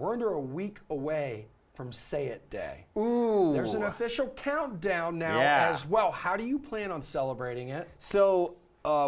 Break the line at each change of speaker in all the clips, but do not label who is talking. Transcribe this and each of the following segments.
we're under a week away from Say It Day.
Ooh.
There's an official countdown now as well. How do you plan on celebrating it?
So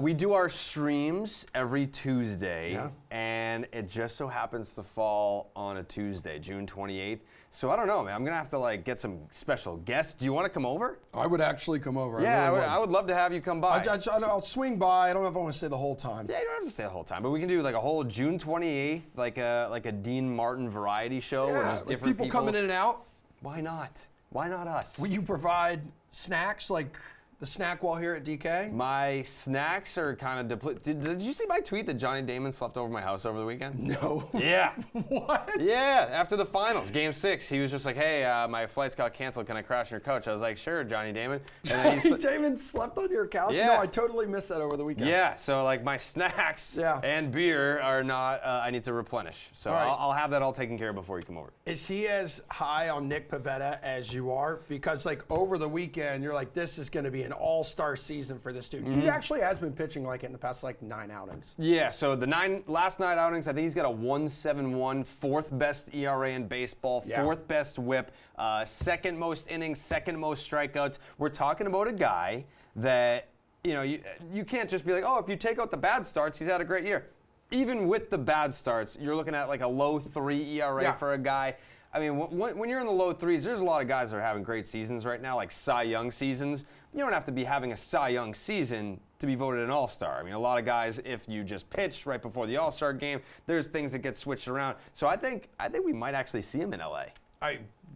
we do our streams every Tuesday, and it just so happens to fall on a Tuesday, June 28th. So I don't know, man. I'm going to have to get some special guests. Do you want to come over?
I would actually come over.
Yeah, I would love to have you come by.
I'll swing by. I don't know if I want to stay the whole time.
Yeah, you don't have to stay the whole time, but we can do a whole June 28th, like a Dean Martin variety show where just different
people coming in and out.
Why not? Why not us?
Will you provide snacks like the snack wall here at DK?
My snacks are kind of depleted. Did you see my tweet that Johnny Damon slept over my house over the weekend?
No.
Yeah.
What?
Yeah, after the finals, Game 6, he was just like, hey, my flights got canceled. Can I crash on your couch? I was like, sure, Johnny Damon. And
Johnny Damon slept on your couch?
Yeah.
No, I totally missed that over the weekend.
Yeah, so my snacks and beer are not, I need to replenish. So I'll have that all taken care of before you come over.
Is he as high on Nick Pivetta as you are? Because over the weekend, you're like, this is going to be an all-star season for this dude. He actually has been pitching it in the past 9 outings.
Yeah, so the last 9 outings, I think he's got a 1.71, 4th best ERA in baseball, 4th best WHIP, 2nd most innings, 2nd most strikeouts. We're talking about a guy that you can't just be like, oh, if you take out the bad starts, he's had a great year. Even with the bad starts, you're looking at a low 3 ERA for a guy. I mean, when you're in the low 3s, there's a lot of guys that are having great seasons right now, like Cy Young seasons. You don't have to be having a Cy Young season to be voted an All-Star. I mean, a lot of guys, if you just pitched right before the All-Star game, there's things that get switched around. So I think we might actually see him in LA.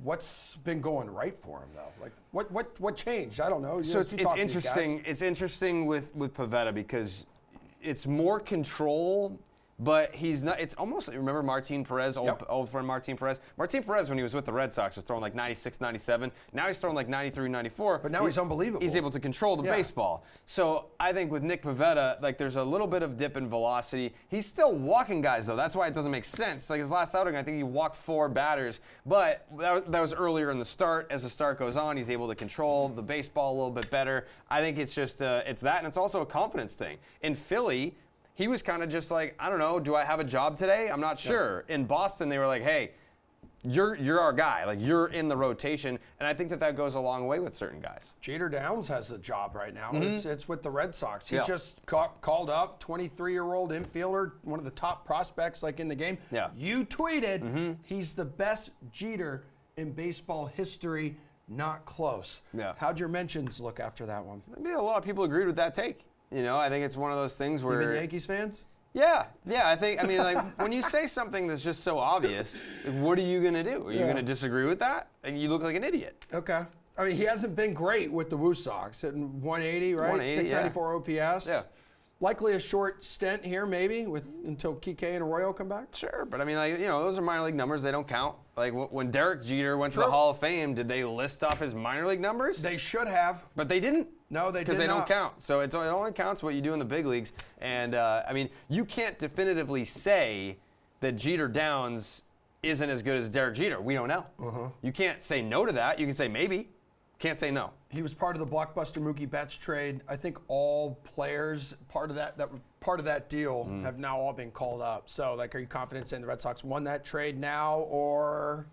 What's been going right for him though? What changed? I don't know.
So it's interesting. It's interesting with Pivetta because it's more control. But he's not. It's almost, remember Martin Perez, old friend Martin Perez? Martin Perez, when he was with the Red Sox, was throwing 96, 97. Now he's throwing 93, 94.
But now he's unbelievable.
He's able to control the baseball. So I think with Nick Pivetta, there's a little bit of dip in velocity. He's still walking guys, though. That's why it doesn't make sense. His last outing, I think he walked 4 batters. But that was earlier in the start. As the start goes on, he's able to control the baseball a little bit better. I think it's just, it's that, and it's also a confidence thing. In Philly, he was kind of just I don't know, do I have a job today? I'm not sure. In Boston, they were like, hey, you're our guy. You're in the rotation. And I think that goes a long way with certain guys.
Jeter Downs has a job right now. It's with the Red Sox. He just called up, 23-year-old infielder, one of the top prospects in the game.
Yeah.
You tweeted he's the best Jeter in baseball history, not close.
Yeah.
How'd your mentions look after that one?
I mean, a lot of people agreed with that take. I think it's one of those things where...
Even Yankees fans?
Yeah, I mean, when you say something that's just so obvious, what are you going to do? Are you going to disagree with that? You look like an idiot.
Okay. I mean, he hasn't been great with the Woo Sox, hitting 180, right? 694 OPS.
Yeah.
Likely a short stint here, maybe, until Kike and Arroyo come back.
Sure, but I mean, those are minor league numbers. They don't count. When Derek Jeter went to the Hall of Fame, did they list off his minor league numbers?
They should have.
But they didn't.
No, they did not.
Because they don't count. So it only counts what you do in the big leagues. And, I mean, you can't definitively say that Jeter Downs isn't as good as Derek Jeter. We don't know. You can't say no to that. You can say maybe. Can't say no.
He was part of the blockbuster Mookie Betts trade. I think all players part of that deal have now all been called up. So, are you confident saying the Red Sox won that trade now, or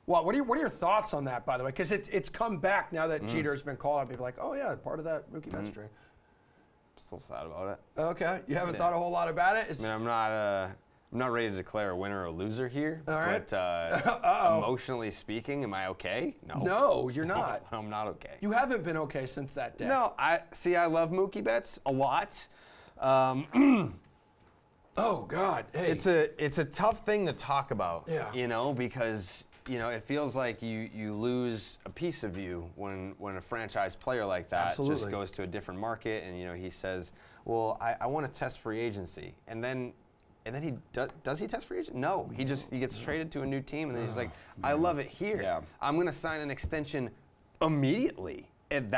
what? What are your thoughts on that, by the way? Because it's come back now that Jeter's been called up. People are like, oh yeah, part of that Mookie Betts trade.
I'm still sad about it.
Okay, you haven't thought a whole lot about it.
I mean, I'm not ready to declare a winner or a loser here.
All right.
But emotionally speaking, am I okay? No.
No, you're not.
I'm not okay.
You haven't been okay since that day.
No, I love Mookie Betts a lot.
Oh God. Hey.
It's a tough thing to talk about.
Yeah.
Because it feels like you lose a piece of you when a franchise player like that just goes to a different market, and he says, well, I want to test free agency, and then he does he test free agent? No, he gets traded to a new team, and then he's like, I love it here.
Yeah.
I'm going to sign an extension immediately. And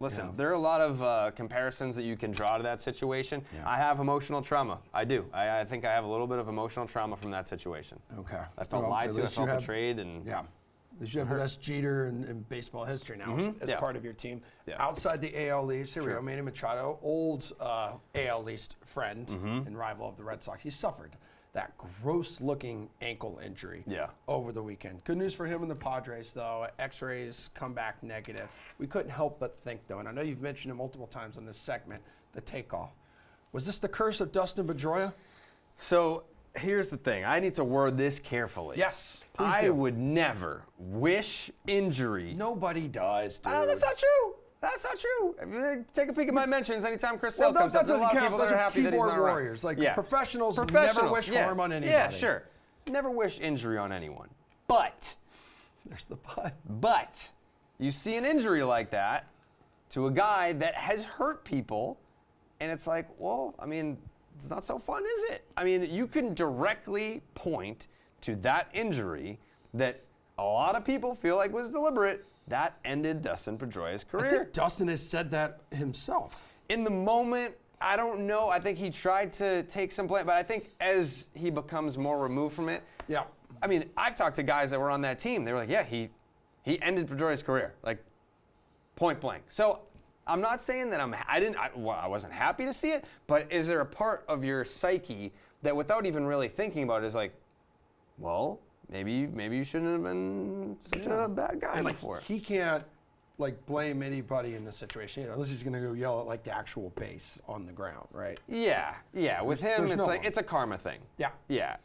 listen, there are a lot of comparisons that you can draw to that situation.
Yeah.
I have emotional trauma. I do. I think I have a little bit of emotional trauma from that situation.
Okay.
I felt lied to. I felt betrayed, and
Because you have the best Jeter in baseball history now as part of your team.
Yeah.
Outside the AL East, here we go, Manny Machado, old AL East friend and rival of the Red Sox. He suffered that gross-looking ankle injury over the weekend. Good news for him and the Padres, though. X-rays come back negative. We couldn't help but think, though, and I know you've mentioned it multiple times on this segment, the takeoff. Was this the curse of Dustin Pedroia?
So here's the thing. I need to word this carefully.
Yes, please
I
do.
would never wish injury.
Nobody does, dude.
That's not true. That's not true. Take a peek at my mentions anytime Chris Sale comes up.
That
There's a lot
doesn't
of
count.
people
Those
that are
are
happy that he's
keyboard
not around.
warriors. Like
Yeah.
professionals never wish harm on anybody.
Yeah, sure. Never wish injury on anyone. But
there's the but.
But you see an injury like that to a guy that has hurt people, and it's like, well, I mean, it's not so fun, is it? I mean, you can directly point to that injury that a lot of people feel like was deliberate. That ended Dustin Pedroia's career.
I think Dustin has said that himself.
In the moment, I don't know. I think he tried to take some blame, but I think as he becomes more removed from it,
yeah.
I mean, I've talked to guys that were on that team. They were like, yeah, he ended Pedroia's career, like point blank. So I'm not saying that I wasn't happy to see it, but is there a part of your psyche that without even really thinking about it is like, well, maybe you shouldn't have been such a bad guy
and
before.
Like, he can't blame anybody in this situation, unless he's going to go yell at like the actual base on the ground, right?
Yeah. With him, it's like it's a karma thing.
Yeah.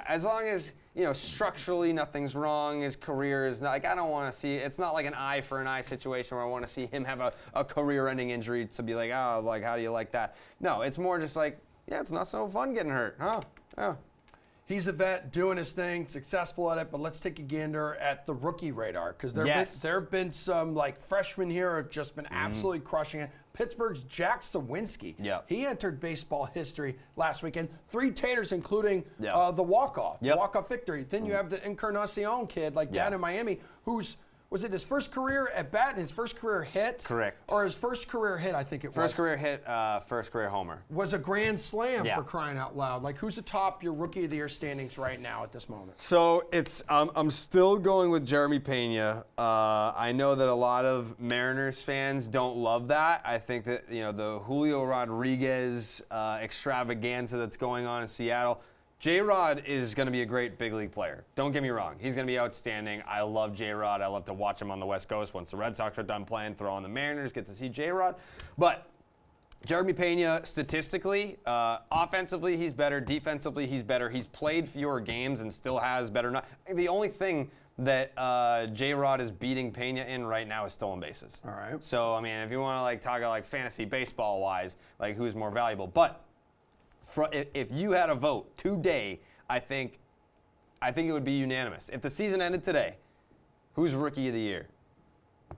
As long as structurally nothing's wrong, his career is not like I don't want to see. It's not like an eye for an eye situation where I want to see him have a career-ending injury to be like, oh, like how do you like that? No, it's more just like, yeah, it's not so fun getting hurt, huh? Yeah.
He's a vet, doing his thing, successful at it, but let's take a gander at the rookie radar, because there have been some freshmen here who have just been absolutely crushing it. Pittsburgh's Jack Sawinski.
Yeah.
He entered baseball history last weekend. 3 taters, including the walk-off, the walk-off victory. Then you have the Encarnacion kid, down in Miami, was it his first career at bat and his first career hit?
Correct.
Or his first career hit, I think it was.
First career hit, first career homer.
Was a grand slam for crying out loud. Who's atop your Rookie of the Year standings right now at this moment?
So I'm still going with Jeremy Pena. I know that a lot of Mariners fans don't love that. I think that the Julio Rodriguez extravaganza that's going on in Seattle. J-Rod is going to be a great big league player. Don't get me wrong. He's going to be outstanding. I love J-Rod. I love to watch him on the West Coast. Once the Red Sox are done playing, throw on the Mariners, get to see J-Rod. But Jeremy Pena, statistically, offensively, he's better. Defensively, he's better. He's played fewer games and still has better. The only thing that J-Rod is beating Pena in right now is stolen bases.
All right.
So, I mean, if you want to talk about fantasy baseball-wise, who's more valuable. But if you had a vote today, I think it would be unanimous. If the season ended today, who's Rookie of the Year?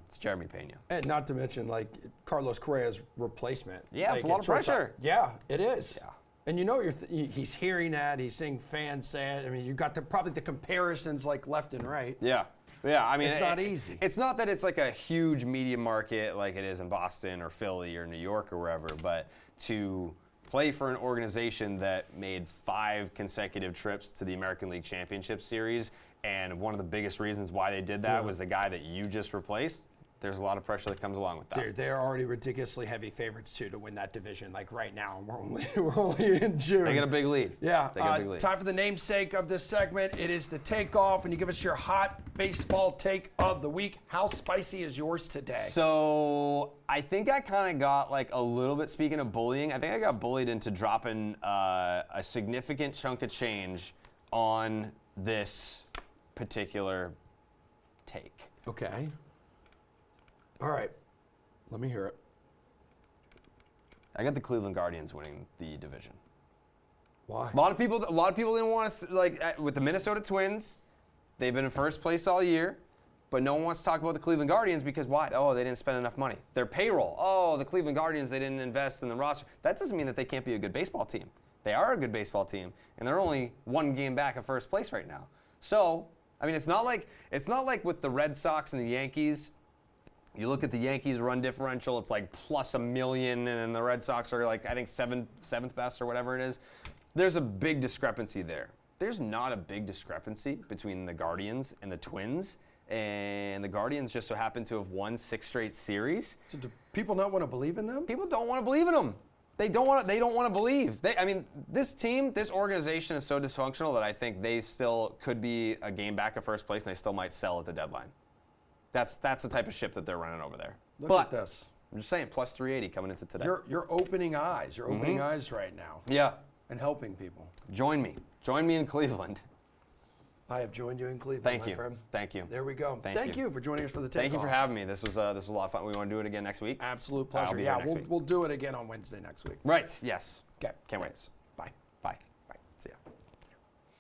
It's Jeremy Pena.
And not to mention, Carlos Correa's replacement.
Yeah, it's a lot of pressure.
Yeah, it is.
Yeah.
And he's hearing that. He's seeing fans say it. I mean, you've got probably the comparisons left and right.
Yeah. I mean,
it's not easy.
It's not that it's a huge media market like it is in Boston or Philly or New York or wherever, but to play for an organization that made 5 consecutive trips to the American League Championship Series, and one of the biggest reasons why they did that was the guy that you just replaced. There's a lot of pressure that comes along with that.
They're already ridiculously heavy favorites too to win that division. Right now, we're only in June.
They get a big lead.
Yeah.
They get a big lead.
Time for the namesake of this segment. It is the takeoff, and you give us your hot baseball take of the week. How spicy is yours today?
So I think I kind of got a little bit. Speaking of bullying, I think I got bullied into dropping a significant chunk of change on this particular take.
Okay. All right, let me hear it.
I got the Cleveland Guardians winning the division.
Why?
A lot of people didn't want to with the Minnesota Twins. They've been in first place all year, but no one wants to talk about the Cleveland Guardians because why? Oh, they didn't spend enough money. Their payroll. Oh, the Cleveland Guardians, they didn't invest in the roster. That doesn't mean that they can't be a good baseball team. They are a good baseball team, and they're only 1 game back of first place right now. So, I mean, it's not like with the Red Sox and the Yankees. You look at the Yankees' run differential, it's plus 1 million, and then the Red Sox are I think seventh best or whatever it is. There's a big discrepancy there. There's not a big discrepancy between the Guardians and the Twins, and the Guardians just so happen to have won 6 straight series.
So do people not want to believe in them?
People don't want to believe in them. They don't want to believe. I mean, this team, this organization is so dysfunctional that I think they still could be a game back at first place, and they still might sell at the deadline. That's the type of ship that they're running over there.
Look at this.
I'm just saying, plus 380 coming into today.
You're opening eyes. You're opening eyes right now.
Yeah.
And helping people.
Join me. Join me in Cleveland.
I have joined you in Cleveland,
Thank
my
you.
friend.
Thank you.
There we go.
Thank
you for joining us for the takeoff.
Thank you for having me. This was a lot of fun. We want to do it again next week?
Absolute
I'll
pleasure.
be here
Yeah,
next week.
we'll do it again on Wednesday next week.
Right. Yes.
Okay.
Can't wait.
Thanks.